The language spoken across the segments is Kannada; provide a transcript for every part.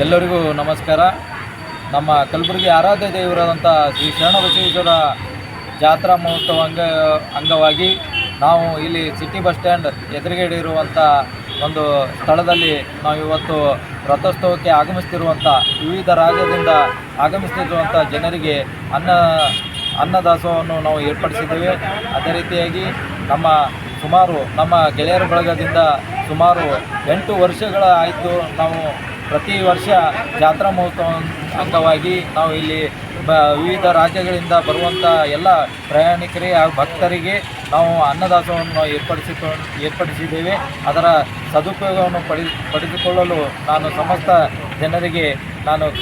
ಎಲ್ಲರಿಗೂ ನಮಸ್ಕಾರ. ನಮ್ಮ ಕಲಬುರಗಿ ಆರಾಧ್ಯ ದೇವರಾದಂಥ ಶ್ರೀ ಶರಣಬಸವೇಶ್ವರ ಜಾತ್ರಾ ಮಹೋತ್ಸವ ಅಂಗವಾಗಿ ನಾವು ಇಲ್ಲಿ ಸಿಟಿ ಬಸ್ ಸ್ಟ್ಯಾಂಡ್ ಎದುರುಗಡೆ ಇರುವಂಥ ಒಂದು ಸ್ಥಳದಲ್ಲಿ ನಾವು ಇವತ್ತು ರಥೋತ್ಸವಕ್ಕೆ ಆಗಮಿಸ್ತಿರುವಂಥ ವಿವಿಧ ರಾಜ್ಯದಿಂದ ಆಗಮಿಸ್ತಿರುವಂಥ ಜನರಿಗೆ ಅನ್ನದಾಸೋಹವನ್ನು ನಾವು ಏರ್ಪಡಿಸಿದ್ದೇವೆ. ಅದೇ ರೀತಿಯಾಗಿ ನಮ್ಮ ಗೆಳೆಯರ ಬಳಗದಿಂದ ಸುಮಾರು 8 ವರ್ಷಗಳ ಆಯಿತು ನಾವು ಪ್ರತಿ ವರ್ಷ ಜಾತ್ರಾ ಮಹೋತ್ಸವ ಅಂಗವಾಗಿ ನಾವು ಇಲ್ಲಿ ವಿವಿಧ ರಾಜ್ಯಗಳಿಂದ ಬರುವಂಥ ಎಲ್ಲ ಪ್ರಯಾಣಿಕರಿಗೆ ಹಾಗೂ ಭಕ್ತರಿಗೆ ನಾವು ಅನ್ನದಾಸೋಹವನ್ನು ಏರ್ಪಡಿಸಿದ್ದೇವೆ. ಅದರ ಸದುಪಯೋಗವನ್ನು ಪಡೆದುಕೊಳ್ಳಲು ನಾನು ಸಮಸ್ತ ಜನರಿಗೆ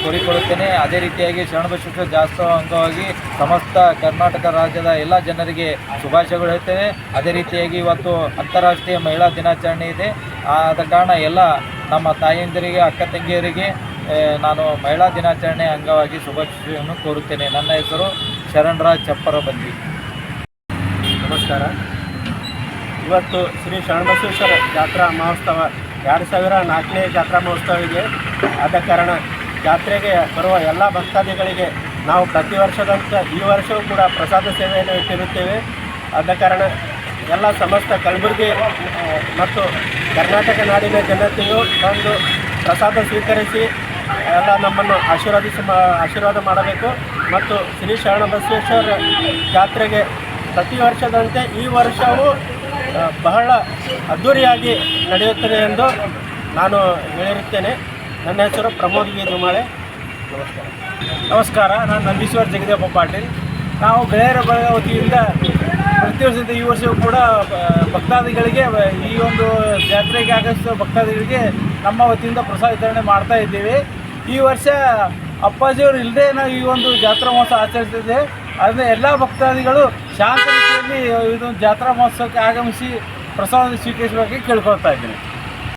ಕೋರಿಕೊಳ್ಳುತ್ತೇನೆ. ಅದೇ ರೀತಿಯಾಗಿ ಶರಣಬಸವೇಶ್ವರ ಜಾತ್ರೋತ್ಸವ ಅಂಗವಾಗಿ ಸಮಸ್ತ ಕರ್ನಾಟಕ ರಾಜ್ಯದ ಎಲ್ಲ ಜನರಿಗೆ ಶುಭಾಶಯಗಳು ಹೇಳ್ತೇವೆ. ಅದೇ ರೀತಿಯಾಗಿ ಇವತ್ತು ಅಂತಾರಾಷ್ಟ್ರೀಯ ಮಹಿಳಾ ದಿನಾಚರಣೆ ಇದೆ. ಆದ ಕಾರಣ ಎಲ್ಲ ನಮ್ಮ ತಾಯಂದಿರಿಗೆ, ಅಕ್ಕ ತಂಗಿಯರಿಗೆ ನಾನು ಮಹಿಳಾ ದಿನಾಚರಣೆ ಅಂಗವಾಗಿ ಶುಭಾಶಯವನ್ನು ಕೋರುತ್ತೇನೆ. ನನ್ನ ಹೆಸರು ಶರಣರಾಜ್ ಚಪ್ಪರಬಂದಿ. ನಮಸ್ಕಾರ. ಇವತ್ತು ಶ್ರೀ ಶರಣಬಸವೇಶ್ವರ ಜಾತ್ರಾ ಮಹೋತ್ಸವ 2004ನೇ ಜಾತ್ರಾ ಮಹೋತ್ಸವ ಇದೆ. ಆದ ಕಾರಣ ಜಾತ್ರೆಗೆ ಬರುವ ಎಲ್ಲ ಭಕ್ತಾದಿಗಳಿಗೆ ನಾವು ಪ್ರತಿ ವರ್ಷದಂತೆ ಈ ವರ್ಷವೂ ಕೂಡ ಪ್ರಸಾದ ಸೇವೆಯನ್ನು ಇಟ್ಟಿರುತ್ತೇವೆ. ಆದ ಕಾರಣ ಎಲ್ಲ ಸಮಸ್ತ ಕಲಬುರಗಿ ಮತ್ತು ಕರ್ನಾಟಕ ನಾಡಿನ ಜನತೆಯು ಒಂದು ಪ್ರಸಾದ ಸ್ವೀಕರಿಸಿ ಎಲ್ಲ ನಮ್ಮನ್ನು ಆಶೀರ್ವಾದ ಮಾಡಬೇಕು. ಮತ್ತು ಶ್ರೀ ಶರಣಬಸವೇಶ್ವರ ಜಾತ್ರೆಗೆ ಪ್ರತಿ ವರ್ಷದಂತೆ ಈ ವರ್ಷವೂ ಬಹಳ ಅದ್ಧೂರಿಯಾಗಿ ನಡೆಯುತ್ತದೆ ಎಂದು ನಾನು ಹೇಳಿರುತ್ತೇನೆ. ನನ್ನ ಹೆಸರು ಪ್ರಮೋದ್ ವಿ ದುಮಾಳೆ. ನಮಸ್ಕಾರ. ನಾನು ನಂದೀಶ್ವರ್ ಜಗದೇವ ಪಾಟೀಲ್. ನಾವು ಗೆಳೆಯರ ಬಳಗ ವತಿಯಿಂದ ಪ್ರತಿ ವರ್ಷದ ಈ ವರ್ಷವೂ ಕೂಡ ಭಕ್ತಾದಿಗಳಿಗೆ ಈ ಒಂದು ಜಾತ್ರೆಗೆ ಆಗಮಿಸುವ ಭಕ್ತಾದಿಗಳಿಗೆ ನಮ್ಮ ವತಿಯಿಂದ ಪ್ರಸಾದ ವಿತರಣೆ ಮಾಡ್ತಾ ಇದ್ದೇವೆ. ಈ ವರ್ಷ ಅಪ್ಪಾಜಿಯವರು ಇಲ್ಲದೆ ನಾವು ಈ ಒಂದು ಜಾತ್ರಾ ಮಹೋತ್ಸವ ಆಚರಿಸ್ತಿದ್ದೇವೆ. ಅದರಿಂದ ಎಲ್ಲ ಭಕ್ತಾದಿಗಳು ಶಾಂತ ರೀತಿಯಲ್ಲಿ ಇದೊಂದು ಜಾತ್ರಾ ಮಹೋತ್ಸವಕ್ಕೆ ಆಗಮಿಸಿ ಪ್ರಸಾದ ಸ್ವೀಕರಿಸಬೇಕಾಗಿ ಕೇಳ್ಕೊಳ್ತಾ ಇದ್ದೇನೆ.